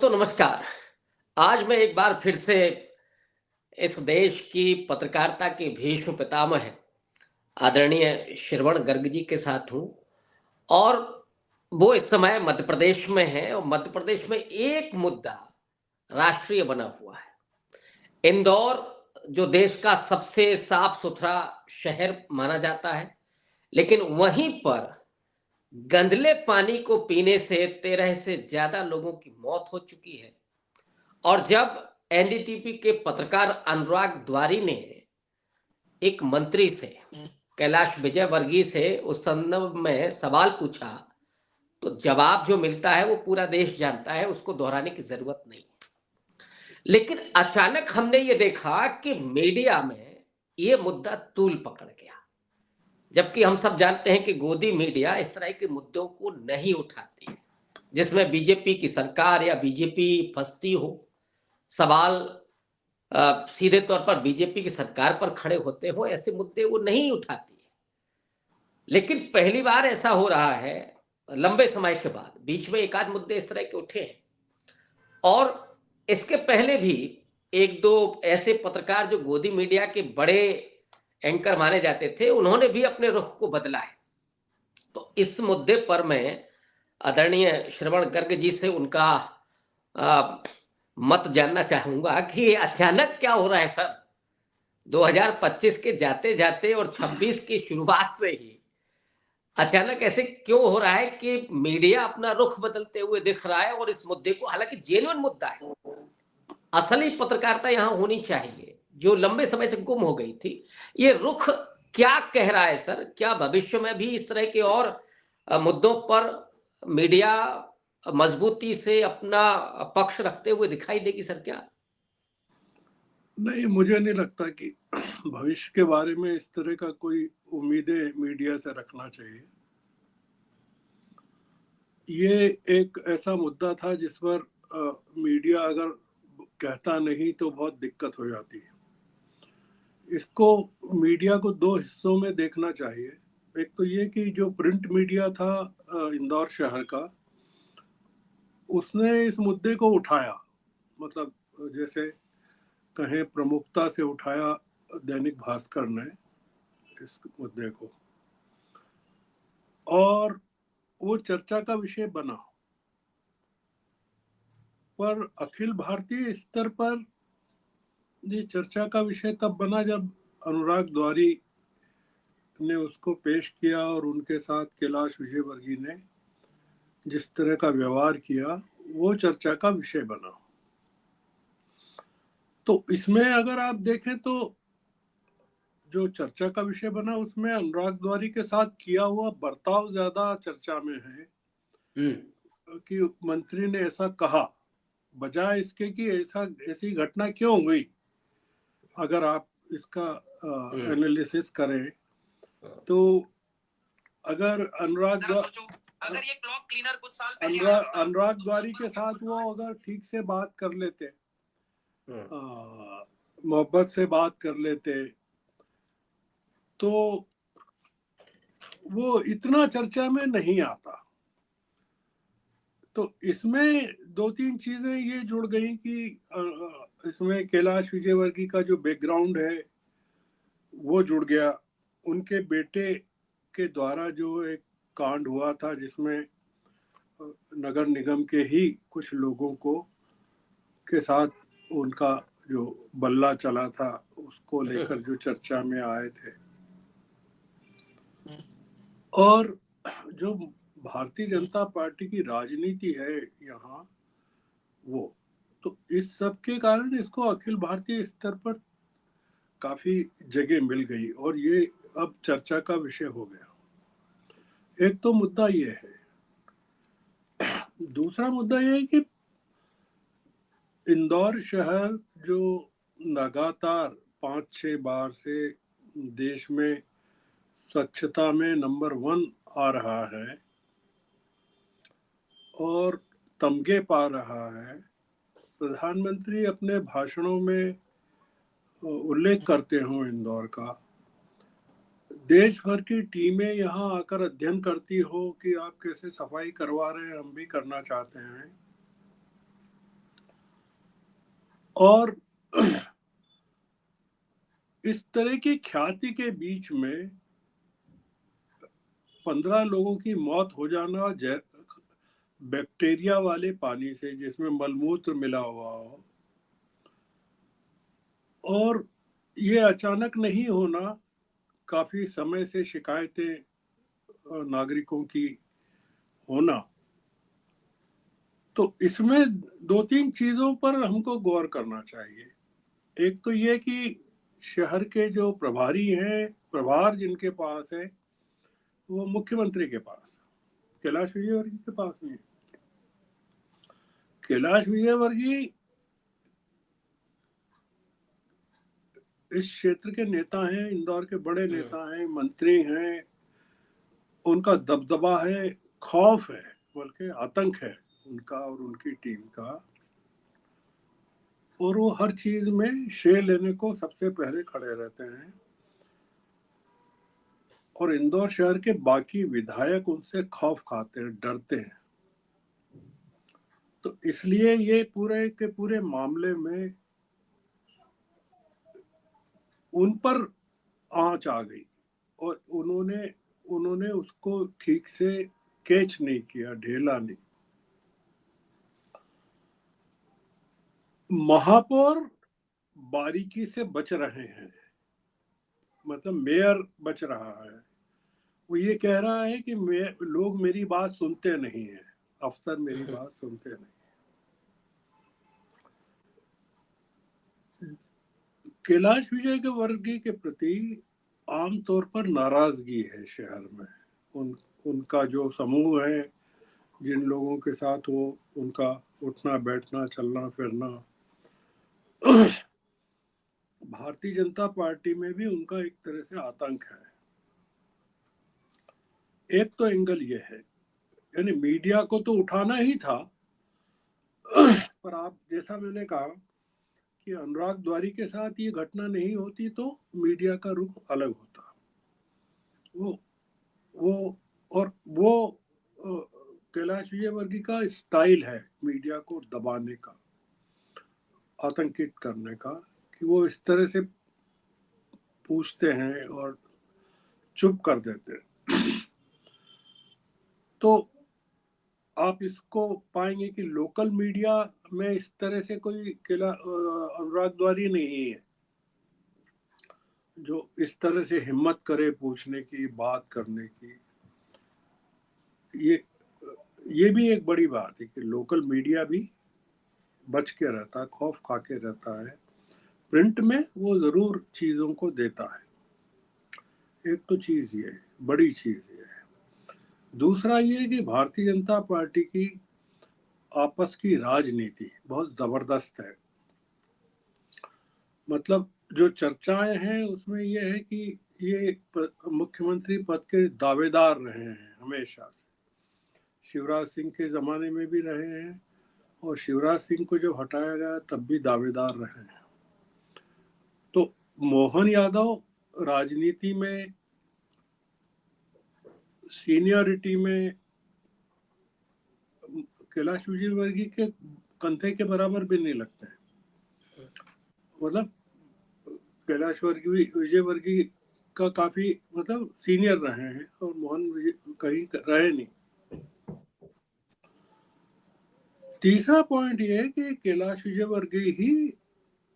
नमस्कार। आज मैं एक बार फिर से इस देश की पत्रकारिता के भीष्म पितामह आदरणीय श्रवण गर्ग जी के साथ हूँ और वो इस समय मध्य प्रदेश में हैं और मध्य प्रदेश में एक मुद्दा राष्ट्रीय बना हुआ है। इंदौर जो देश का सबसे साफ-सुथरा शहर माना जाता है, लेकिन वहीं पर गंदले पानी को पीने से 13 से ज़्यादा लोगों की मौत हो चुकी है। और जब एनडीटीवी के पत्रकार अनुराग द्वारी ने एक मंत्री से कैलाश विजयवर्गीय से उस संदर्भ में सवाल पूछा, तो जवाब जो मिलता है वो पूरा देश जानता है, उसको दोहराने की जरूरत नहीं। लेकिन अचानक हमने ये देखा कि मीडिया में ये मुद्दा तूल पकड़ गया, जबकि हम सब जानते हैं कि गोदी मीडिया इस तरह के मुद्दों को नहीं उठाती है जिसमें बीजेपी की सरकार या बीजेपी फंसती हो। सवाल सीधे तौर पर बीजेपी की सरकार पर खड़े होते हो, ऐसे मुद्दे वो नहीं उठाती है। लेकिन पहली बार ऐसा हो रहा है लंबे समय के बाद, बीच में एक आध मुद्दे इस तरह के उठे हैं और इसके पहले भी एक दो ऐसे पत्रकार जो गोदी मीडिया के बड़े एंकर माने जाते थे, उन्होंने भी अपने रुख को बदला है। तो इस मुद्दे पर मैं आदरणीय श्रवण गर्ग जी से उनका अ, मत जानना चाहूंगा कि अचानक क्या हो रहा है सर? 2025 के जाते जाते और 26 की शुरुआत से ही अचानक ऐसे क्यों हो रहा है कि मीडिया अपना रुख बदलते हुए दिख रहा है और इस मुद्दे को, हालांकि जेन्युइन मुद्दा है, असली पत्रकारिता यहां होनी चाहिए जो लंबे समय से गुम हो गई थी, ये रुख क्या कह रहा है सर? क्या भविष्य में भी इस तरह के और मुद्दों पर मीडिया मजबूती से अपना पक्ष रखते हुए दिखाई देगी सर क्या? नहीं, मुझे नहीं लगता कि भविष्य के बारे में इस तरह का कोई उम्मीदें मीडिया से रखना चाहिए। ये एक ऐसा मुद्दा था जिस पर मीडिया अगर कहता नहीं तो बहुत दिक्कत हो जाती है। इसको मीडिया को दो हिस्सों में देखना चाहिए। एक तो ये कि जो प्रिंट मीडिया था इंदौर शहर का, उसने इस मुद्दे को उठाया, मतलब जैसे कहें प्रमुखता से उठाया दैनिक भास्कर ने इस मुद्दे को, और वो चर्चा का विषय बना। पर अखिल भारतीय स्तर पर ये चर्चा का विषय तब बना जब अनुराग द्वारी ने उसको पेश किया और उनके साथ कैलाश विजयवर्गीय ने जिस तरह का व्यवहार किया, वो चर्चा का विषय बना। तो इसमें अगर आप देखें तो जो चर्चा का विषय बना उसमें अनुराग द्वारी के साथ किया हुआ बर्ताव ज्यादा चर्चा में है कि मंत्री ने ऐसा कहा, बजाय इसके कि ऐसी घटना क्यों हुई। अगर आप इसका एनालिसिस करें तो अगर अनुराग द्वारी के साथ वो अगर ठीक से बात कर लेते, मोहब्बत से बात कर लेते, तो वो इतना चर्चा में नहीं आता। तो इसमें दो तीन चीजें ये जुड़ गई कि इसमें कैलाश विजयवर्गीय का जो बैकग्राउंड है वो जुड़ गया। उनके बेटे के द्वारा जो एक कांड हुआ था जिसमें नगर निगम के ही कुछ लोगों को के साथ उनका जो बल्ला चला था, उसको लेकर जो चर्चा में आए थे, और जो भारतीय जनता पार्टी की राजनीति है यहाँ, वो तो इस सब के कारण इसको अखिल भारतीय स्तर पर काफी जगह मिल गई और ये अब चर्चा का विषय हो गया। एक तो मुद्दा ये है। दूसरा मुद्दा ये है कि इंदौर शहर जो लगातार 5-6 बार से देश में स्वच्छता में नंबर 1 आ रहा है और तमगे पा रहा है, प्रधानमंत्री अपने भाषणों में उल्लेख करते हो इंदौर का, देश भर की टीमें यहाँ आकर अध्ययन करती हो कि आप कैसे सफाई करवा रहे हैं, हम भी करना चाहते हैं। और इस तरह की ख्याति के बीच में 15 लोगों की मौत हो जाना बैक्टीरिया वाले पानी से जिसमें मलमूत्र मिला हुआ हो, और ये अचानक नहीं होना, काफी समय से शिकायतें नागरिकों की होना, तो इसमें दो तीन चीजों पर हमको गौर करना चाहिए। एक तो ये कि शहर के जो प्रभारी हैं, प्रभार जिनके पास है, वो मुख्यमंत्री के पास, कैलाश विजयवर्गीय के पास नहीं है। कैलाश विजयवर्गीय इस क्षेत्र के नेता हैं, इंदौर के बड़े नेता हैं, मंत्री हैं, उनका दबदबा है, खौफ है, बल्कि आतंक है उनका और उनकी टीम का, और वो हर चीज में श्रेय लेने को सबसे पहले खड़े रहते हैं। और इंदौर शहर के बाकी विधायक उनसे खौफ खाते हैं, डरते हैं। तो इसलिए ये पूरे के पूरे मामले में उन पर आंच आ गई और उन्होंने उन्होंने उसको ठीक से कैच नहीं किया, ढेला नहीं। महापौर बारीकी से बच रहे हैं, मतलब मेयर बच रहा है। वो ये कह रहा है कि लोग मेरी बात सुनते नहीं है, अफसर मेरी बात सुनते नहीं। कैलाश विजय के वर्गीय के प्रति आमतौर पर नाराजगी है शहर में। उनका जो समूह है, जिन लोगों के साथ वो, उनका उठना बैठना चलना फिरना, भारतीय जनता पार्टी में भी उनका एक तरह से आतंक है। एक तो एंगल ये है, यानी मीडिया को तो उठाना ही था, पर आप जैसा मैंने कहा कि अनुराग द्वारी के साथ ये घटना नहीं होती तो मीडिया का रुख अलग होता। वो वो और वो कैलाश विजयवर्गीय का स्टाइल है मीडिया को दबाने का, आतंकित करने का, कि वो इस तरह से पूछते हैं और चुप कर देते हैं। तो आप इसको पाएंगे कि लोकल मीडिया में इस तरह से कोई अनुराग द्वारी नहीं है जो इस तरह से हिम्मत करे पूछने की, बात करने की। ये भी एक बड़ी बात है कि लोकल मीडिया भी बच के रहता है, खौफ खा के रहता है। प्रिंट में वो जरूर चीजों को देता है। एक तो चीज ये है, बड़ी चीज ये है। दूसरा ये है कि भारतीय जनता पार्टी की आपस की राजनीति बहुत जबरदस्त है। मतलब जो चर्चाएं हैं उसमें यह है कि ये मुख्यमंत्री पद के दावेदार रहे हैं हमेशा से, शिवराज सिंह के जमाने में भी रहे हैं, और शिवराज सिंह को जब हटाया गया तब भी दावेदार रहे हैं। तो मोहन यादव राजनीति में, सीनियरिटी में कैलाश विजयवर्गीय के कंधे के बराबर भी नहीं लगते हैं। मतलब कैलाश विजयवर्गीय का काफी मतलब सीनियर रहे हैं और मोहन कहीं रहे नहीं। तीसरा पॉइंट ये है कि कैलाश विजयवर्गीय ही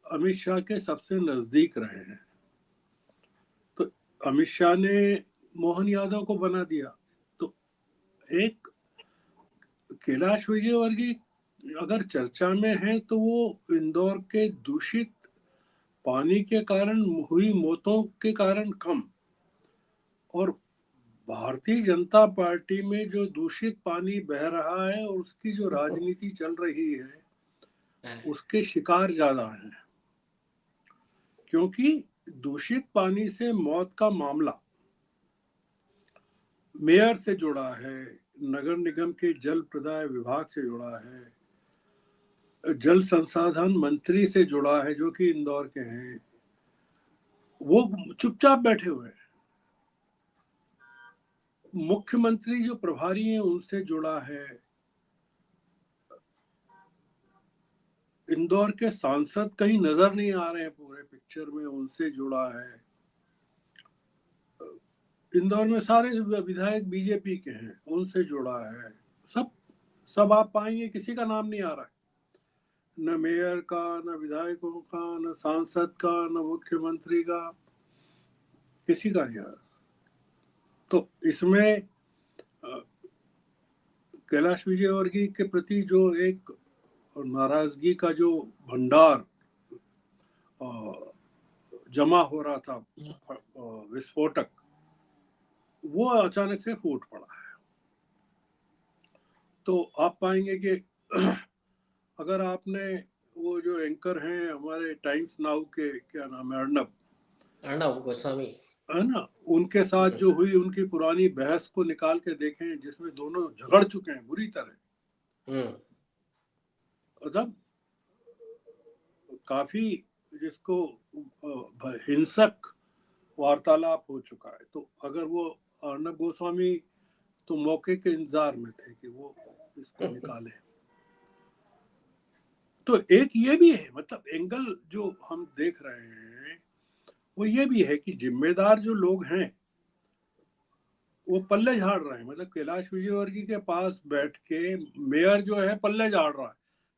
अमित शाह के सबसे नजदीक रहे हैं। तो अमित शाह ने मोहन यादव को बना दिया। तो एक कैलाश विजयवर्गीय अगर चर्चा में है तो वो इंदौर के दूषित पानी के कारण हुई मौतों के कारण कम, और भारतीय जनता पार्टी में जो दूषित पानी बह रहा है और उसकी जो राजनीति चल रही है उसके शिकार ज्यादा हैं। क्योंकि दूषित पानी से मौत का मामला मेयर से जुड़ा है, नगर निगम के जल प्रदाय विभाग से जुड़ा है, जल संसाधन मंत्री से जुड़ा है जो कि इंदौर के हैं। वो चुपचाप बैठे हुए हैं। मुख्यमंत्री जो प्रभारी हैं उनसे जुड़ा है। इंदौर के सांसद कहीं नजर नहीं आ रहे हैं पूरे पिक्चर में, उनसे जुड़ा है। इंदौर में सारे विधायक बीजेपी के हैं, उनसे जुड़ा है। सब सब आप पाएंगे, किसी का नाम नहीं आ रहा है, न मेयर का, न विधायकों का, न सांसद का, न मुख्यमंत्री का, किसी का नहीं आ रहा। तो इसमें कैलाश विजयवर्गीय के प्रति जो एक नाराजगी का जो भंडार जमा हो रहा था, विस्फोटक, वो अचानक से फूट पड़ा है। तो आप पाएंगे कि अगर आपने वो जो एंकर हैं हमारे टाइम्स नाउ के, क्या नाम है, अर्णब गोस्वामी, है ना, उनके साथ जो हुई उनकी पुरानी बहस को निकाल के देखें, जिसमें दोनों झगड़ चुके हैं बुरी तरह, मतलब काफी, जिसको हिंसक वार्तालाप हो चुका है। तो अगर वो अर्णब गोस्वामी तो मौके के इंतजार में थे कि वो इसको निकाले। तो एक ये भी है, मतलब एंगल जो हम देख रहे हैं वो ये भी है कि जिम्मेदार जो लोग हैं वो पल्ले झाड़ रहे हैं। मतलब कैलाश विजयवर्गीय के पास बैठ के मेयर जो है पल्ले झाड़ रहा है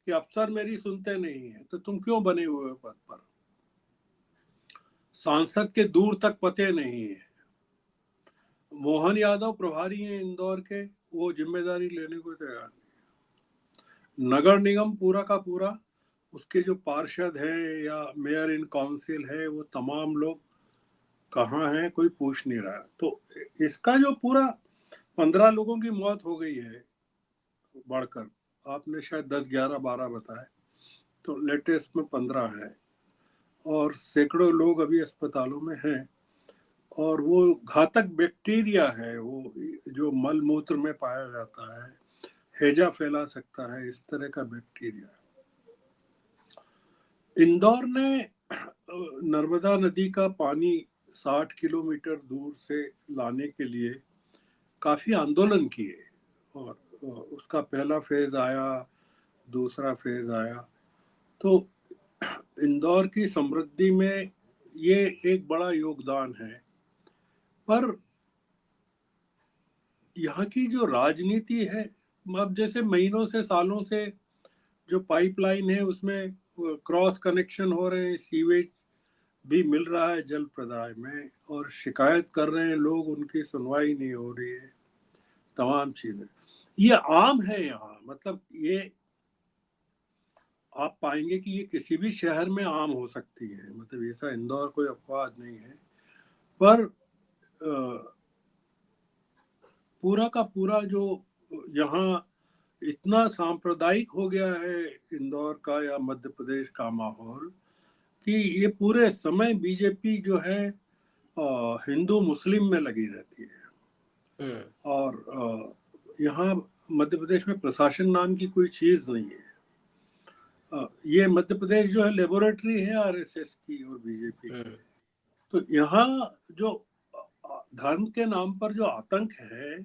कि अफसर मेरी सुनते नहीं है, तो तुम क्यों बने हुए पद पर। सांसद के दूर तक पते नहीं है। मोहन यादव प्रभारी हैं इंदौर के, वो जिम्मेदारी लेने को तैयार नहीं। नगर निगम पूरा का पूरा, उसके जो पार्षद हैं या मेयर इन काउंसिल है, वो तमाम लोग कहाँ हैं, कोई पूछ नहीं रहा। तो इसका जो पूरा 15 लोगों की मौत हो गई है बढ़कर, आपने शायद 10, 11, 12 बताए, तो लेटेस्ट में 15 है, और सैकड़ों लोग अभी अस्पतालों में हैं। और वो घातक बैक्टीरिया है, वो जो मल मूत्र में पाया जाता है, हैजा फैला सकता है, इस तरह का बैक्टीरिया। इंदौर ने नर्मदा नदी का पानी 60 किलोमीटर दूर से लाने के लिए काफी आंदोलन किए, और उसका पहला फेज आया, दूसरा फेज आया। तो इंदौर की समृद्धि में ये एक बड़ा योगदान है। पर यहाँ की जो राजनीति है, अब जैसे महीनों से, सालों से जो पाइपलाइन है उसमें क्रॉस कनेक्शन हो रहे हैं, सीवेज भी मिल रहा है जल प्रदाय में, और शिकायत कर रहे हैं लोग, उनकी सुनवाई नहीं हो रही है, तमाम चीजें ये आम है यहाँ। मतलब ये आप पाएंगे कि ये किसी भी शहर में आम हो सकती है, मतलब ऐसा इंदौर कोई अपवाद नहीं है। पर पूरा का पूरा जो यहाँ इतना सांप्रदायिक हो गया है इंदौर का या मध्य प्रदेश का माहौल, कि ये पूरे समय बीजेपी जो है हिंदू मुस्लिम में लगी रहती है। और यहाँ मध्य प्रदेश में प्रशासन नाम की कोई चीज नहीं है। ये मध्य प्रदेश जो है लेबोरेटरी है आरएसएस की और बीजेपी की। तो यहाँ जो धर्म के नाम पर जो आतंक है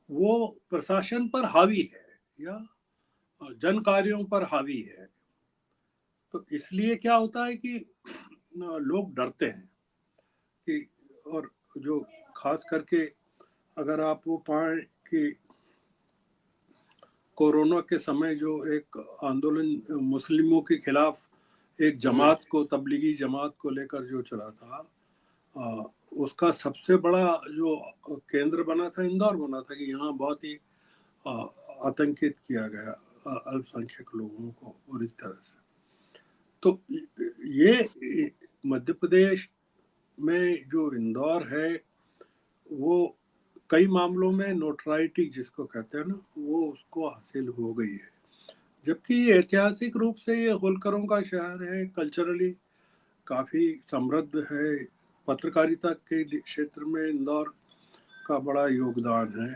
वो प्रशासन पर हावी है या जन कार्यों पर हावी है। तो इसलिए क्या होता है कि लोग डरते हैं कि, और जो खास करके अगर आप वो पाए कि कोरोना के समय जो एक आंदोलन मुस्लिमों के खिलाफ एक जमात को, तबलीगी जमात को लेकर जो चला था, उसका सबसे बड़ा जो केंद्र बना था, इंदौर बना था, कि यहाँ बहुत ही आतंकित किया गया अल्पसंख्यक लोगों को बुरी तरह से। तो ये मध्य प्रदेश में जो इंदौर है वो कई मामलों में नोटराइटी जिसको कहते हैं ना, वो उसको हासिल हो गई है। जबकि ऐतिहासिक रूप से ये होलकरों का शहर है, कल्चरली काफी समृद्ध है, पत्रकारिता के क्षेत्र में इंदौर का बड़ा योगदान है।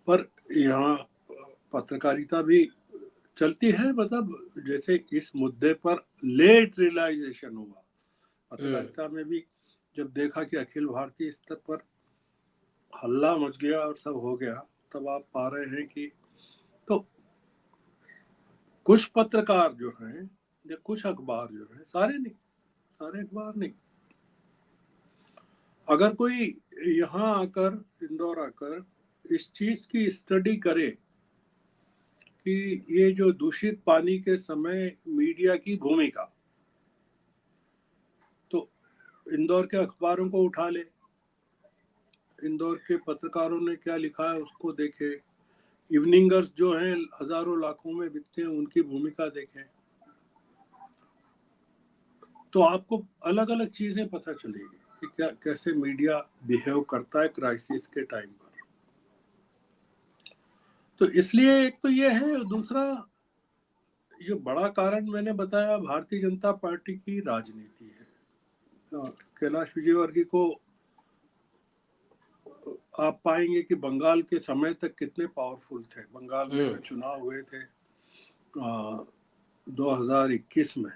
पर यहाँ पत्रकारिता भी चलती है, मतलब जैसे इस मुद्दे पर लेट रियलाइजेशन हुआ पत्रकारिता में भी, जब देखा कि अखिल भारतीय स्तर पर हल्ला मच गया और सब हो गया, तब आप पा रहे हैं कि तो कुछ पत्रकार जो हैं या कुछ अखबार जो है, सारे नहीं, सारे अखबार नहीं, अगर कोई यहाँ आकर, इंदौर आकर इस चीज की स्टडी करे कि ये जो दूषित पानी के समय मीडिया की भूमिका, तो इंदौर के अखबारों को उठा ले, इंदौर के पत्रकारों ने क्या लिखा है उसको देखे, इवनिंगर्स जो हैं हजारों लाखों में बिकते हैं उनकी भूमिका देखें, तो आपको अलग अलग चीजें पता चलेगी कि क्या कैसे मीडिया बिहेव करता है क्राइसिस के टाइम पर। तो इसलिए एक तो ये है, दूसरा जो बड़ा कारण मैंने बताया भारतीय जनता पार्टी की राजनीति है। कैलाश विजयवर्गीय को आप पाएंगे कि बंगाल के समय तक कितने पावरफुल थे। बंगाल में जो चुनाव हुए थे 2021 में,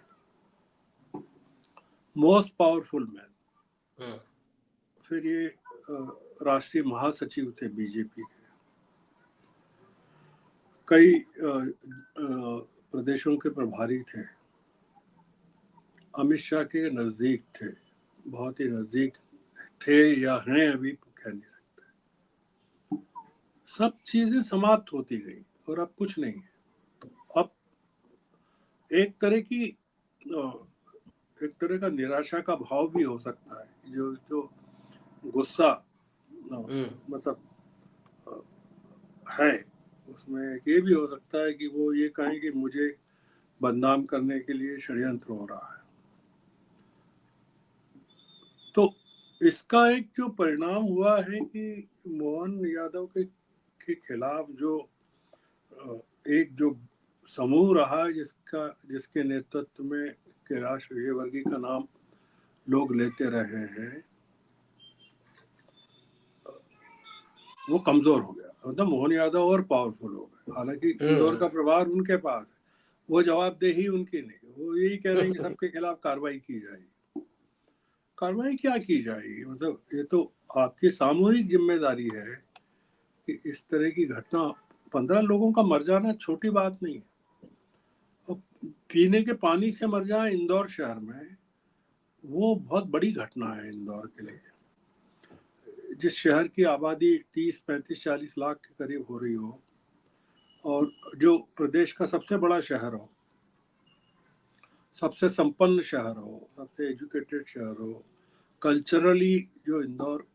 मोस्ट पावरफुल मैन, फिर ये राष्ट्रीय महासचिव थे बीजेपी के, कई प्रदेशों के प्रभारी थे, अमित शाह के नजदीक थे, बहुत ही नजदीक थे या हैं, अभी कह नहीं सकते। सब चीजें समाप्त होती गई और अब कुछ नहीं है। तो अब एक तरह का निराशा का भाव भी हो सकता है, जो गुस्सा मतलब है उसमें ये भी हो सकता है कि वो ये कहें कि मुझे बदनाम करने के लिए षड्यंत्र हो रहा है। तो इसका एक जो परिणाम हुआ है कि मोहन यादव के खिलाफ जो एक जो समूह रहा जिसके नेतृत्व में कैलाश विजयवर्गीय का नाम लोग लेते रहे हैं, वो कमजोर हो गया। मतलब मोहन यादव और पावरफुल हो गए। हालांकि इंदौर का प्रभार उनके पास है, वो जवाबदेही उनकी नहीं, वो यही कह रहे हैं कि सबके खिलाफ कार्रवाई की जाएगी। कार्रवाई क्या की जाएगी? मतलब ये तो आपकी सामूहिक जिम्मेदारी है कि इस तरह की घटना, 15 लोगों का मर जाना छोटी बात नहीं है। और पीने के पानी से मर जाए इंदौर शहर में, वो बहुत बड़ी घटना है इंदौर के लिए। जिस शहर की आबादी 30, 35, 40 लाख के करीब हो रही हो, और जो प्रदेश का सबसे बड़ा शहर हो, सबसे संपन्न शहर हो, सबसे एजुकेटेड शहर हो, कल्चरली जो इंदौर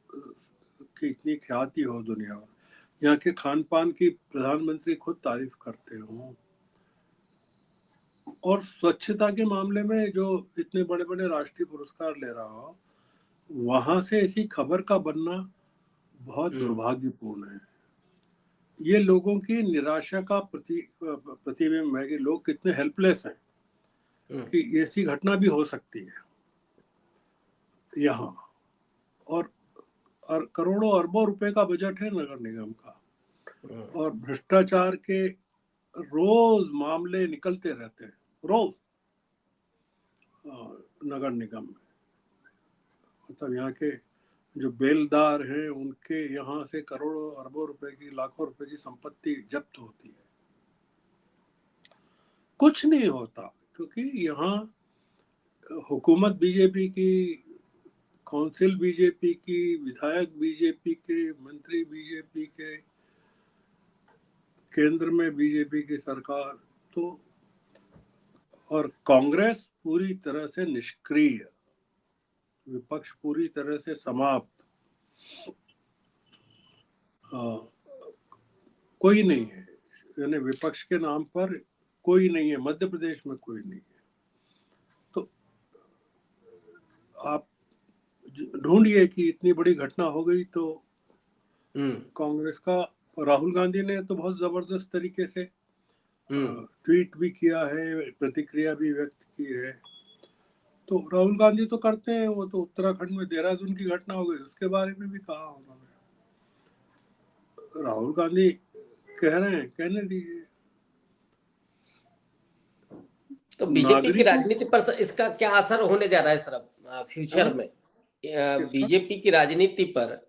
की इतनी ख्याति हो दुनिया में, यहाँ के खान पान की प्रधानमंत्री खुद तारीफ करते हो, और स्वच्छता के मामले में जो इतने बड़े बड़े राष्ट्रीय पुरस्कार ले रहा हो, वहां से ऐसी खबर का बनना बहुत दुर्भाग्यपूर्ण है। ये लोगों की निराशा का प्रतिबिंब है कि लोग कितने हेल्पलेस हैं कि ऐसी घटना भी हो सकती है यहाँ। और करोड़ों अरबों रुपए का बजट है नगर निगम का, और भ्रष्टाचार के रोज मामले निकलते रहते हैं, रोज नगर निगम में। मतलब यहाँ के जो बेलदार हैं उनके यहाँ से करोड़ों अरबों रुपए की, लाखों रुपए की संपत्ति जब्त होती है, कुछ नहीं होता, क्योंकि यहाँ हुकूमत बीजेपी की, काउंसिल बीजेपी की, विधायक बीजेपी के, मंत्री बीजेपी के, केंद्र में बीजेपी की सरकार, तो और कांग्रेस पूरी तरह से निष्क्रिय, विपक्ष पूरी तरह से समाप्त, कोई नहीं है, यानी विपक्ष के नाम पर कोई नहीं है, मध्य प्रदेश में कोई नहीं है। तो आप ढूंढिए कि इतनी बड़ी घटना हो गई तो कांग्रेस का, राहुल गांधी ने तो बहुत जबरदस्त तरीके से ट्वीट भी किया है, प्रतिक्रिया भी व्यक्त की है। तो राहुल गांधी तो करते हैं, वो तो उत्तराखंड में देहरादून की घटना हो गई उसके बारे में भी कहा उन्होंने। राहुल गांधी कह रहे हैं, कहने दीजिए। तो बीजेपी की नागरिकों राजनीति पर इसका क्या असर होने जा रहा है सर फ्यूचर में? किसका? बीजेपी की राजनीति पर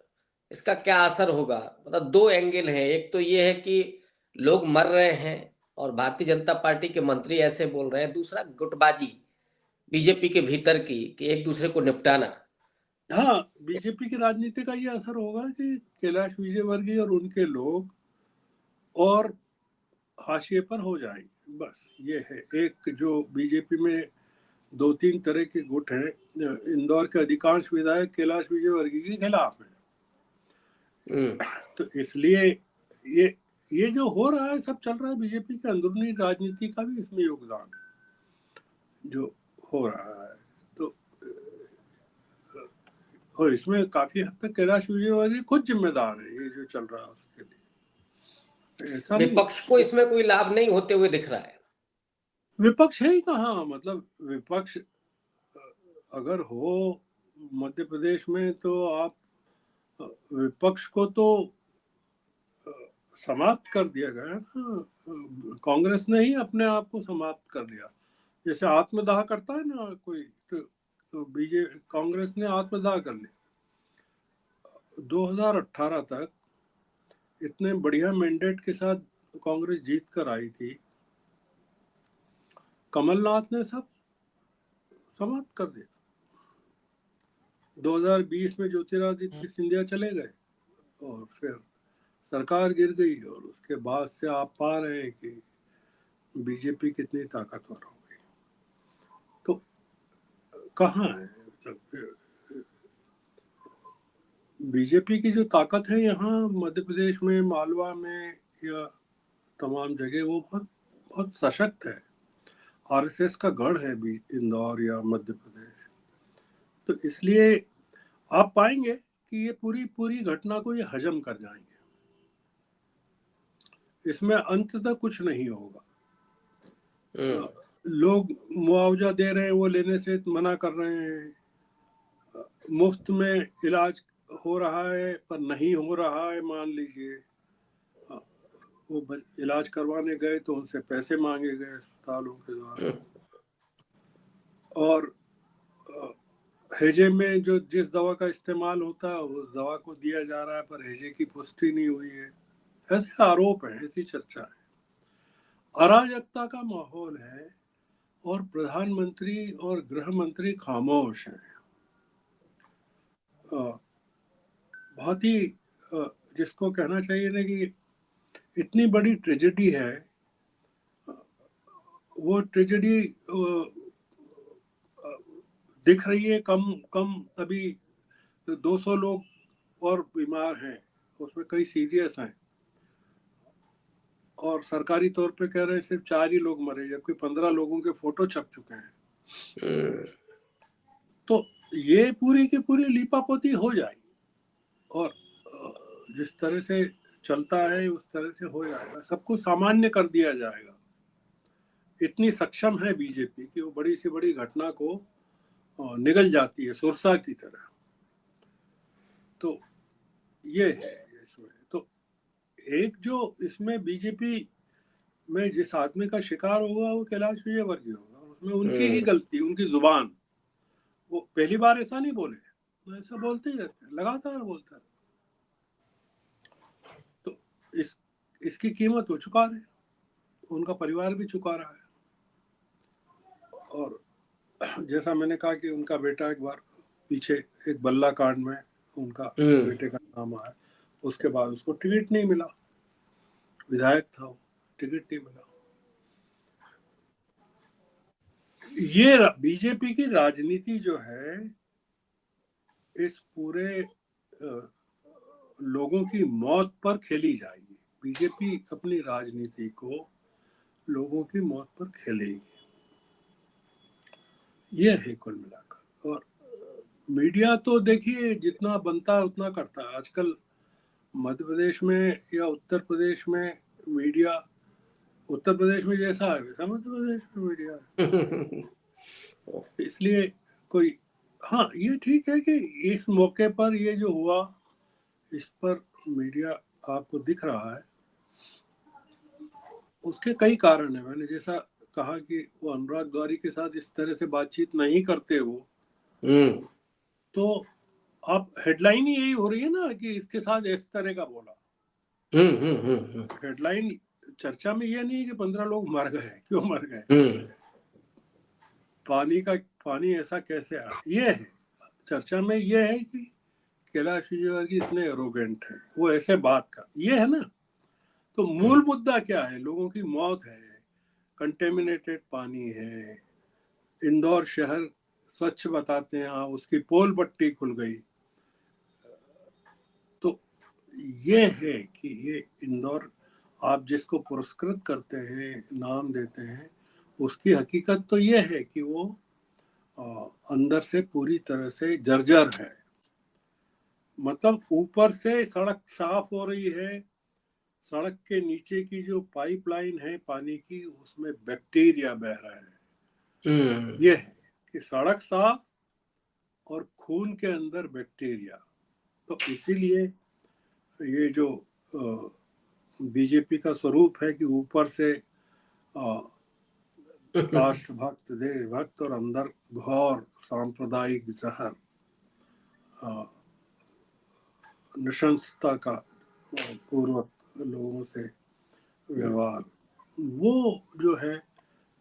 इसका क्या असर होगा? मतलब दो एंगल है, एक तो ये है कि लोग मर रहे हैं और भारतीय जनता पार्टी के मंत्री ऐसे बोल रहे हैं। दूसरा गुटबाजी बीजेपी के भीतर की कि एक दूसरे को निपटाना। हाँ, बीजेपी की राजनीति का ये असर होगा कि कैलाश विजयवर्गीय और उनके लोग और हाशिए पर हो जाएंगे। बस ये है। एक जो बीजेपी में 2-3 तरह के गुट हैं, इंदौर के अधिकांश विधायक कैलाश विजयवर्गीय के खिलाफ हैं। तो इसलिए ये जो हो रहा है, सब चल रहा है, बीजेपी के अंदरूनी राजनीति का भी इसमें योगदान है जो हो रहा है। तो और इसमें काफी हद तक कैलाश विजयवर्गीय खुद जिम्मेदार है, ये जो चल रहा है उसके लिए। ऐसा नहीं, विपक्ष को इसमें कोई लाभ नहीं होते हुए दिख रहा है। विपक्ष है ही कहाँ। मतलब विपक्ष अगर हो मध्य प्रदेश में तो आप विपक्ष को तो समाप्त कर दिया गया ना। कांग्रेस ने ही अपने आप को समाप्त कर लिया। जैसे आत्मदाह करता है ना कोई, तो कांग्रेस ने आत्मदाह कर लिया। 2018 तक इतने बढ़िया मैंडेट के साथ कांग्रेस जीत कर आई थी, कमलनाथ ने सब समाप्त कर दिया। 2020 में ज्योतिरादित्य सिंधिया चले गए और फिर सरकार गिर गई, और उसके बाद से आप पा रहे हैं कि बीजेपी कितनी ताकतवर हो गई। तो कहाँ है बीजेपी की जो ताकत है यहाँ मध्य प्रदेश में, मालवा में या तमाम जगह, वो बहुत बहुत सशक्त है। आरएसएस का गढ़ है भी इंदौर या मध्य प्रदेश। तो इसलिए आप पाएंगे कि ये पूरी पूरी घटना को ये हजम कर जाएंगे। इसमें अंततः कुछ नहीं होगा। लोग मुआवजा दे रहे हैं, वो लेने से मना कर रहे हैं। मुफ्त में इलाज हो रहा है पर नहीं हो रहा है, मान लीजिए। वो इलाज करवाने गए तो उनसे पैसे मांगे गए अस्पतालों के द्वारा, और हैजे में जो जिस दवा का इस्तेमाल होता है उस दवा को दिया जा रहा है, पर हैजे की पुष्टि नहीं हुई है। ऐसे आरोप है, ऐसी चर्चा है। अराजकता का माहौल है और प्रधानमंत्री और गृह मंत्री खामोश हैं। बहुत ही जिसको कहना चाहिए ना कि इतनी बड़ी ट्रेजेडी है, वो ट्रेजेडी दिख रही है कम कम। अभी 200 लोग और बीमार हैं, उसमें कई सीरियस हैं, और सरकारी तौर पे कह रहे हैं सिर्फ 4 ही लोग मरे, जबकि 15 लोगों के फोटो छप चुके हैं। तो ये पूरी की पूरी लीपापोती हो जाएगी, और जिस तरह से चलता है उस तरह से हो जाएगा, सबको सामान्य कर दिया जाएगा। इतनी सक्षम है बीजेपी कि वो बड़ी से बड़ी घटना को निगल जाती है सुरसा की तरह। तो ये है इसमें। तो एक जो इसमें बीजेपी में जिस आदमी का शिकार होगा वो कैलाश विजयवर्गीय होगा। उसमें उनकी ही गलती, उनकी जुबान। वो पहली बार ऐसा नहीं बोले, वो ऐसा बोलते ही रहते हैं, लगातार बोलते हैं। तो इसकी कीमत वो चुका रहे, उनका परिवार भी चुका रहा है। और जैसा मैंने कहा कि उनका बेटा एक बार पीछे एक बल्ला कांड में उनका बेटे का नाम आया, उसके बाद उसको टिकट नहीं मिला, विधायक था वो, टिकट नहीं मिला। ये बीजेपी की राजनीति जो है, इस पूरे लोगों की मौत पर खेली जाएगी। बीजेपी अपनी राजनीति को लोगों की मौत पर खेलेगी, ये है कुल मिलाकर। और मीडिया तो देखिए जितना बनता है उतना करता है आजकल मध्य प्रदेश में या उत्तर प्रदेश में। मीडिया उत्तर प्रदेश में जैसा है वैसा मध्य प्रदेश में मीडिया है। इसलिए कोई, हाँ ये ठीक है कि इस मौके पर ये जो हुआ, इस पर मीडिया आपको दिख रहा है। उसके कई कारण है। मैंने जैसा कहा कि वो अनुराग द्वारी के साथ इस तरह से बातचीत नहीं करते हो, तो आप हेडलाइन ही यही हो रही है ना कि इसके साथ इस तरह का बोला। हेडलाइन चर्चा में ये नहीं है कि 15 लोग मर गए, क्यों मर गए, पानी ऐसा कैसे आया, ये है चर्चा में। ये है कि कैलाश विजयवर्गीय इतने एरोगेंट है, वो ऐसे बात कर, ये है ना। तो मूल मुद्दा क्या है? लोगों की मौत है, कंटेमिनेटेड पानी है, इंदौर शहर स्वच्छ बताते हैं, हाँ उसकी पोल पट्टी खुल गई। तो ये है कि ये इंदौर, आप जिसको पुरस्कृत करते हैं, नाम देते हैं, उसकी हकीकत तो ये है कि वो अंदर से पूरी तरह से जर्जर है। मतलब ऊपर से सड़क साफ हो रही है, सड़क के नीचे की जो पाइपलाइन है पानी की, उसमें बैक्टीरिया बह रहा है। ये है कि सड़क साफ और खून के अंदर बैक्टीरिया। तो इसीलिए ये जो बीजेपी का स्वरूप है कि ऊपर से राष्ट्रभक्त, देशभक्त, और अंदर घोर सांप्रदायिक जहर, नृशंसता का पूर्वक लोगों से व्यवहार, वो जो है।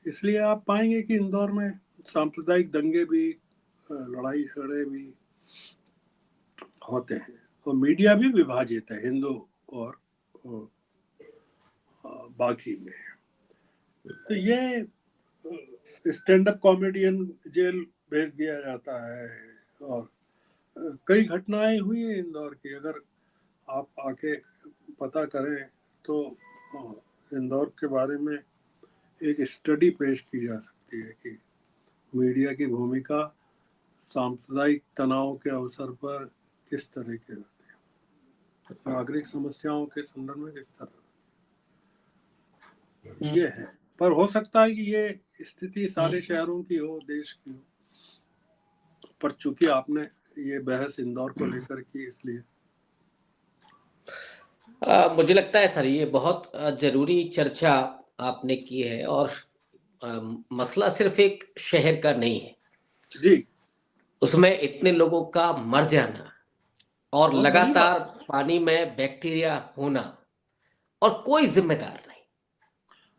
इसलिए आप पाएंगे कि इंदौर में सांप्रदायिक दंगे भी, लड़ाई झगड़े भी होते हैं, और मीडिया भी विभाजित है हिंदू और बाकी में। तो ये स्टैंड अप कॉमेडियन जेल भेज दिया जाता है, और कई घटनाएं हुई हैं इंदौर की। अगर आप आके पता करें तो इंदौर के बारे में एक स्टडी पेश की जा सकती है कि मीडिया की भूमिका सांप्रदायिक तनाव के अवसर पर किस तरह के रहते हैं, नागरिक समस्याओं के संदर्भ में किस तरह ये है। पर हो सकता है कि ये स्थिति सारे शहरों की हो, देश की हो, पर चूंकि आपने ये बहस इंदौर को लेकर की, इसलिए मुझे लगता है सर ये बहुत जरूरी चर्चा आपने की है, और मसला सिर्फ एक शहर का नहीं है, जी, उसमें इतने लोगों का मर जाना और बहुत बड़ी बात। लगातार पानी में बैक्टीरिया होना, और कोई जिम्मेदार नहीं।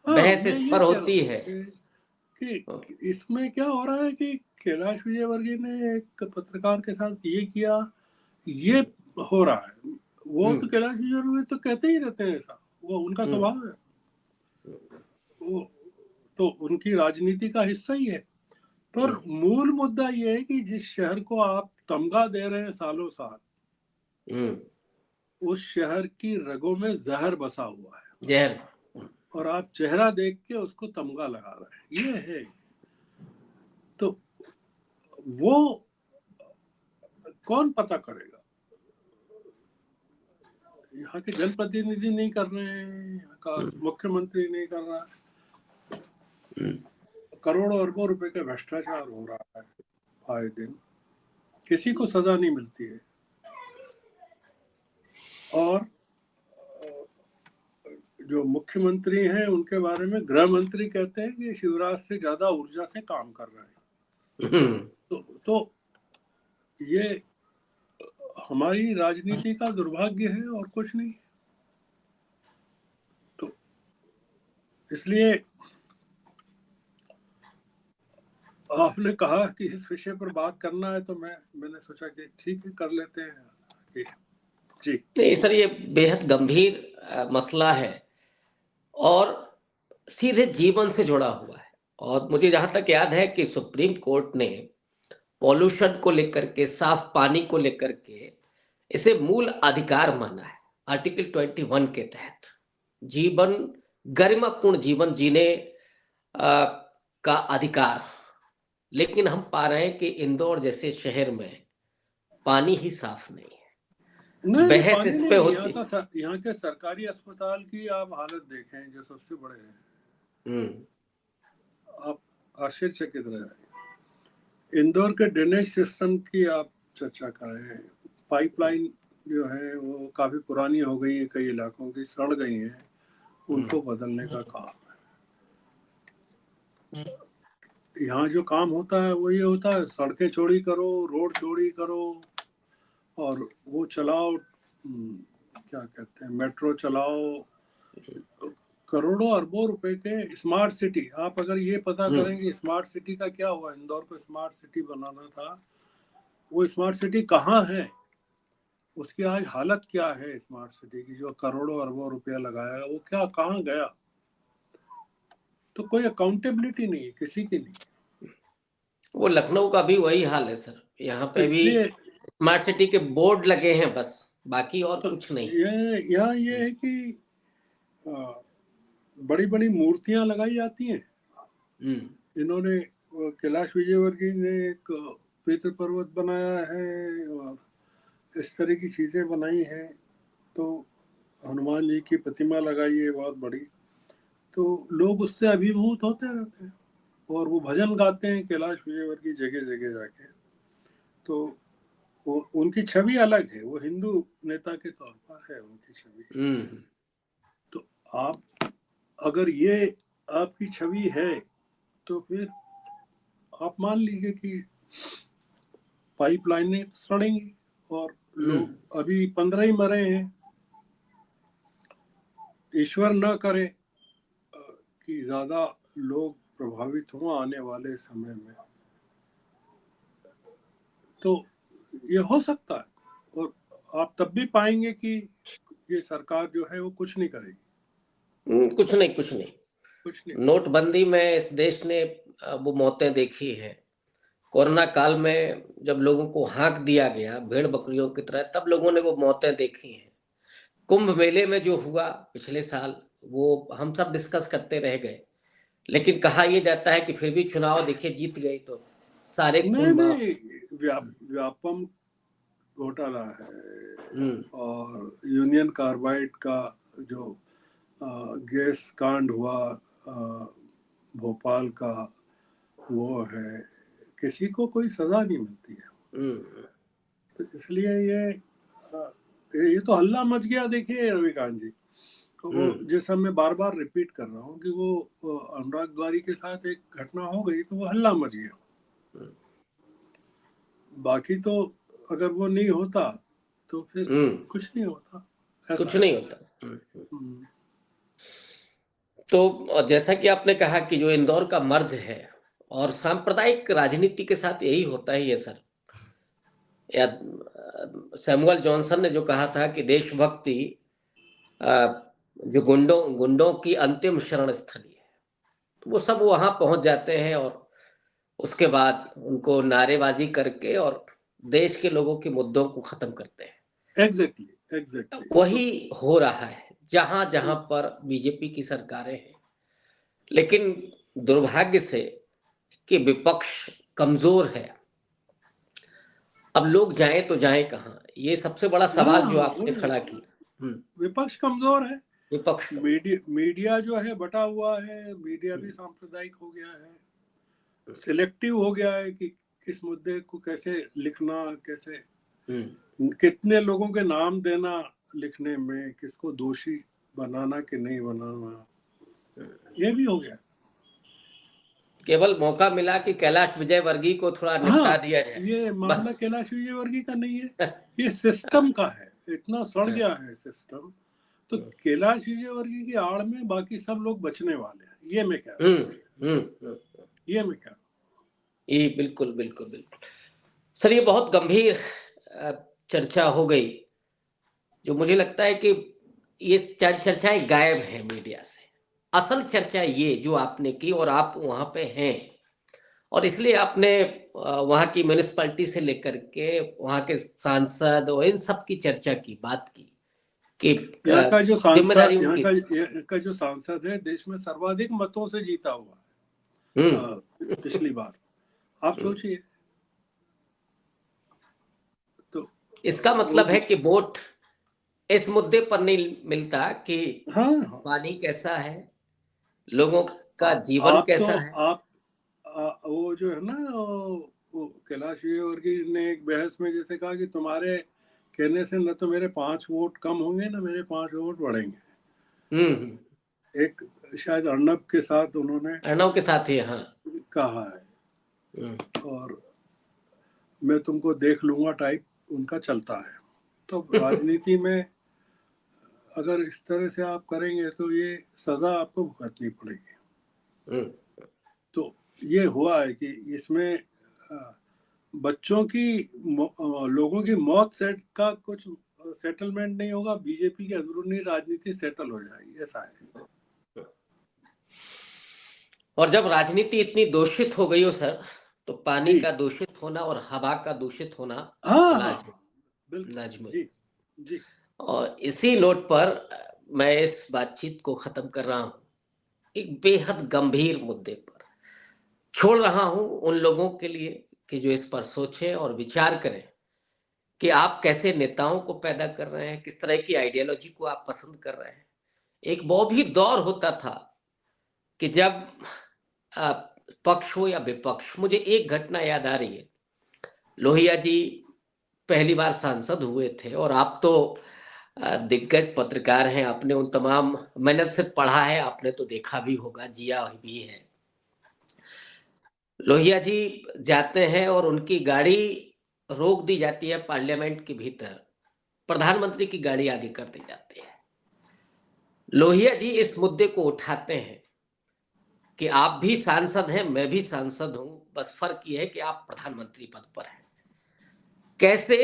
हाँ, बहस मैं इस ये पर कह रहा होती हूँ है। कि इसमें क्या हो रहा है कि कैलाश विजयवर्गीय ने एक पत्रकार के साथ ये किया, ये हो रहा है। वो तो कैलाश विजयवर्गीय तो कहते ही रहते हैं ऐसा, वो उनका स्वभाव है, वो तो उनकी राजनीति का हिस्सा ही है। पर मूल मुद्दा ये है कि जिस शहर को आप तमगा दे रहे हैं सालों साल, उस शहर की रगों में जहर बसा हुआ है, जहर। और आप चेहरा देख के उसको तमगा लगा रहे हैं, ये है। तो वो कौन पता करेगा? यहाँ के जनप्रतिनिधि नहीं कर रहे हैं, यहाँ का मुख्यमंत्री नहीं कर रहा है। करोड़ों अरबों रुपए का भ्रष्टाचार हो रहा है आए दिन, किसी को सजा नहीं मिलती है। और जो मुख्यमंत्री हैं उनके बारे में गृह मंत्री कहते हैं कि शिवराज से ज्यादा ऊर्जा से काम कर रहे हैं। तो ये हमारी राजनीति का दुर्भाग्य है और कुछ नहीं। तो इसलिए आपने कहा कि इस विषय पर बात करना है, तो मैंने सोचा कि ठीक है, कर लेते हैं जी। नहीं सर, ये बेहद गंभीर मसला है और सीधे जीवन से जुड़ा हुआ है। और मुझे जहां तक याद है कि सुप्रीम कोर्ट ने पॉल्यूशन को लेकर के, साफ पानी को लेकर के, इसे मूल अधिकार माना है आर्टिकल 21 के तहत। जीवन, गरिमापूर्ण जीवन जीने का अधिकार। लेकिन हम पा रहे हैं कि इंदौर जैसे शहर में पानी ही साफ नहीं है। नहीं, बहस पानी इस पे नहीं, होती। यहाँ के सरकारी अस्पताल की आप हालत देखें जो सबसे बड़े हैं, आप आश्चर्यचकित रह जाएंगे। इंदौर के ड्रेनेज सिस्टम की आप चर्चा कर रहे हैं, पाइपलाइन जो है वो काफी पुरानी हो गई है, कई इलाकों की सड़ गई हैं, उनको बदलने का काम है। यहाँ जो काम होता है वो ये होता है, सड़कें चौड़ी करो, रोड चौड़ी करो, और वो चलाओ, क्या कहते हैं, मेट्रो चलाओ, करोड़ों अरबों रुपए के स्मार्ट सिटी, आप अगर ये पता हम्म। करेंगे स्मार्ट सिटी का क्या हुआ, इंदौर को स्मार्ट सिटी बनाना था, वो स्मार्ट सिटी कहाँ है, उसकी आज हालत क्या है स्मार्ट सिटी की, जो करोड़ों अरबों रुपया लगाया वो क्या कहाँ गया। तो कोई अकाउंटेबिलिटी नहीं है किसी की नहीं। वो लखनऊ का भी वही हाल है सर, यहाँ तो पे भी इसलिए स्मार्ट सिटी के बोर्ड लगे हैं बस, बाकी और तो कुछ नहीं। यहाँ ये है कि बड़ी बड़ी मूर्तियां लगाई जाती हैं। हम्म। इन्होंने कैलाश विजयवर्गीय ने एक पितृ पर्वत बनाया है और इस तरह की चीजें बनाई हैं। तो हनुमान जी की प्रतिमा लगाई है बहुत बड़ी, तो लोग उससे अभिभूत होते रहते हैं और वो भजन गाते हैं कैलाश विजयवर्गीय जगह जगह जाके। तो उनकी छवि अलग है, वो हिंदू नेता के तौर पर है उनकी छवि। हम्म। तो आप अगर ये आपकी छवि है तो फिर आप मान लीजिए कि पाइपलाइनें सड़ेंगी और हम्म। लोग अभी 15 ही मरे हैं। ईश्वर न करे कि ज्यादा लोग प्रभावित हों आने वाले समय में, तो ये हो सकता है। और आप तब भी पाएंगे कि ये सरकार जो है वो कुछ नहीं करेगी, कुछ नहीं, कुछ नहीं। कुछ नहीं। नोटबंदी में इस देश ने वो मौतें देखी हैं। कोरोना काल में जब लोगों को हाँक दिया गया भेड़ बकरियों की तरह, तब लोगों ने वो मौतें देखी हैं। कुंभ मेले में जो हुआ पिछले साल, वो हम सब डिस्कस करते रह गए, लेकिन कहा यह जाता है कि फिर भी चुनाव देखिए जीत गए तो सारे नहीं खून माफ। नहीं, व्यापम घोटाला है हम्म। और यूनियन कार्बाइड का जो गैस कांड हुआ भोपाल का, वो है, किसी को कोई सजा नहीं मिलती है। हम्म। तो इसलिए ये तो हल्ला मच गया देखिए रविकांत जी। तो वो हम्म। जैसा मैं बार बार रिपीट कर रहा हूँ कि वो अनुराग द्वारी के साथ एक घटना हो गई तो वो हल्ला मच गया। हम्म। बाकी तो अगर वो नहीं होता तो फिर हम्म। कुछ नहीं होता, ऐसा कुछ है। नहीं होता। हम्म। तो और जैसा कि आपने कहा कि जो इंदौर का मर्ज है, और सांप्रदायिक राजनीति के साथ यही होता है ये सर। या सैमुअल जॉनसन ने जो कहा था कि देशभक्ति जो गुंडों गुंडों की अंतिम शरण स्थली है, तो वो सब वहां पहुंच जाते हैं और उसके बाद उनको नारेबाजी करके और देश के लोगों के मुद्दों को खत्म करते हैं। Exactly exactly. तो वही हो रहा है जहां जहां पर बीजेपी की सरकारें हैं। लेकिन दुर्भाग्य से कि विपक्ष कमजोर है। अब लोग जाएं तो जाएं कहां, ये सबसे बड़ा सवाल जो हाँ आपने खड़ा किया। विपक्ष कमजोर है। विपक्ष कमजोर। मीडिया जो है बटा हुआ है, मीडिया भी सांप्रदायिक हो गया है, सिलेक्टिव हो गया है कि किस मुद्दे को कैसे लिखना, कैसे कितने लोगों के नाम देना लिखने में, किसको दोषी बनाना कि नहीं बनाना, ये भी हो गया। केवल मौका मिला कि कैलाश विजयवर्गीय को थोड़ा निपटा हाँ, दिया जाए, ये मामला बस। कैलाश विजयवर्गीय का नहीं है, ये सिस्टम का है, इतना सड़ गया है सिस्टम। तो कैलाश विजयवर्गीय की आड़ में बाकी सब लोग बचने वाले हैं, ये मैं कह रहा हूँ। ये मैं कह रहा हूँ। ये बिल्कुल बिल्कुल बिल्कुल सर, ये बहुत गंभीर चर्चा हो गई, जो मुझे लगता है कि ये चर्चाएं गायब हैं मीडिया से। असल चर्चा ये जो आपने की, और आप वहां पे हैं, और इसलिए आपने वहां की म्यूनिसपैलिटी से लेकर के वहां के सांसद और इन सब की चर्चा की, बात की कि यहाँ का जो सांसद, जिम्मेदारी उनकी। यहाँ का जो सांसद है देश में सर्वाधिक मतों से जीता हुआ हम्म। है पिछली बार, आप सोचिए। तो इसका वो मतलब है कि वोट इस मुद्दे पर नहीं मिलता कि हाँ हाँ, पानी कैसा है, लोगों का जीवन आप तो कैसा है। आप वो जो है ना, वो कैलाश विजयवर्गीय ने एक बहस में जैसे कहा कि तुम्हारे कहने से न तो मेरे 5 वोट कम होंगे ना मेरे 5 वोट बढ़ेंगे। हम्म। एक शायद अर्नब के साथ उन्होंने अर्णव के साथ ही, हाँ। कहा है। हम्म। और मैं तुमको देख लूंगा टाइप उनका चलता है। तो राजनीति में अगर इस तरह से आप करेंगे तो ये सजा आपको भुगतनी पड़ेगी। तो ये हुआ है कि इसमें बच्चों की लोगों की मौत सेट का कुछ सेटलमेंट नहीं होगा, बीजेपी की अंदरूनी राजनीति सेटल हो जाएगी, ऐसा है। और जब राजनीति इतनी दूषित हो गई हो सर, तो पानी जी का दूषित होना और हवा का दूषित होना हाँ लाजमी बिल्कुल लाजमी। जी जी। और इसी नोट पर मैं इस बातचीत को खत्म कर रहा हूं, एक बेहद गंभीर मुद्दे पर छोड़ रहा हूं उन लोगों के लिए कि जो इस पर सोचें और विचार करें कि आप कैसे नेताओं को पैदा कर रहे हैं, किस तरह की आइडियोलॉजी को आप पसंद कर रहे हैं। एक वो भी दौर होता था कि जब आ, पक्ष हो या विपक्ष, मुझे एक घटना याद आ रही है। लोहिया जी पहली बार सांसद हुए थे और आप तो दिग्गज पत्रकार हैं, आपने उन तमाम, मैंने सिर्फ पढ़ा है, आपने तो देखा भी होगा, जिया भी है। लोहिया जी जाते हैं और उनकी गाड़ी रोक दी जाती है पार्लियामेंट के भीतर, प्रधानमंत्री की गाड़ी आगे कर दी जाती है। लोहिया जी इस मुद्दे को उठाते हैं कि आप भी सांसद हैं, मैं भी सांसद हूं, बस फर्क यह है कि आप प्रधानमंत्री पद पर हैं। कैसे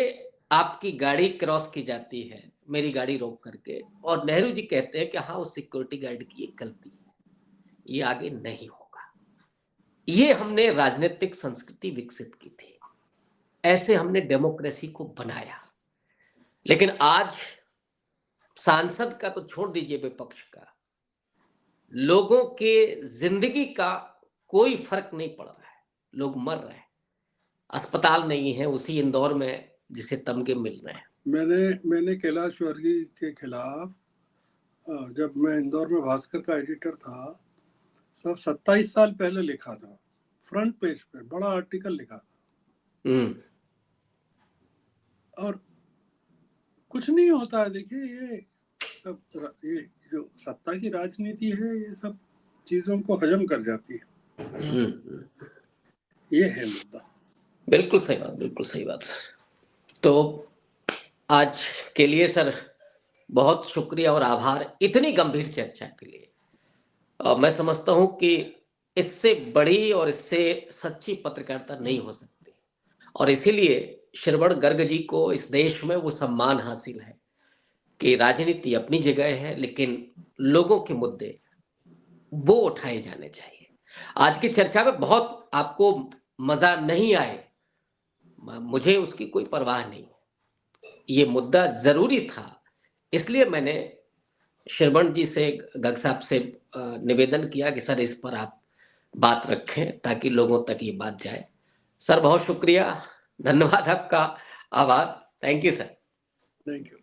आपकी गाड़ी क्रॉस की जाती है, मेरी गाड़ी रोक करके, और नेहरू जी कहते हैं कि हाँ, उस सिक्योरिटी गार्ड की एक गलती है, ये आगे नहीं होगा। ये हमने राजनीतिक संस्कृति विकसित की थी, ऐसे हमने डेमोक्रेसी को बनाया। लेकिन आज सांसद का तो छोड़ दीजिए, विपक्ष का, लोगों के जिंदगी का कोई फर्क नहीं पड़ रहा है। लोग मर रहे हैं, अस्पताल नहीं है उसी इंदौर में जिसे तमगे मिल रहे हैं। मैंने कैलाश वर्गीय के खिलाफ, जब मैं इंदौर में भास्कर का एडिटर था, सब 27 साल पहले लिखा था, फ्रंट पेज पे बड़ा आर्टिकल लिखा था। और कुछ नहीं होता है। देखिए ये सब, ये जो सत्ता की राजनीति है, ये सब चीजों को हजम कर जाती है। ये है मुद्दा। बिल्कुल सही बात, बिल्कुल सही बात सर। तो आज के लिए सर बहुत शुक्रिया और आभार इतनी गंभीर चर्चा के लिए। मैं समझता हूं कि इससे बड़ी और इससे सच्ची पत्रकारिता नहीं हो सकती, और इसीलिए श्रवण गर्ग जी को इस देश में वो सम्मान हासिल है कि राजनीति अपनी जगह है, लेकिन लोगों के मुद्दे वो उठाए जाने चाहिए। आज की चर्चा में बहुत आपको मजा नहीं आए, मुझे उसकी कोई परवाह नहीं। ये मुद्दा जरूरी था, इसलिए मैंने श्रवण जी से, गर्ग साहब से निवेदन किया कि सर इस पर आप बात रखें ताकि लोगों तक ये बात जाए। सर बहुत शुक्रिया, धन्यवाद आपका, आभार, thank you sir. Thank you.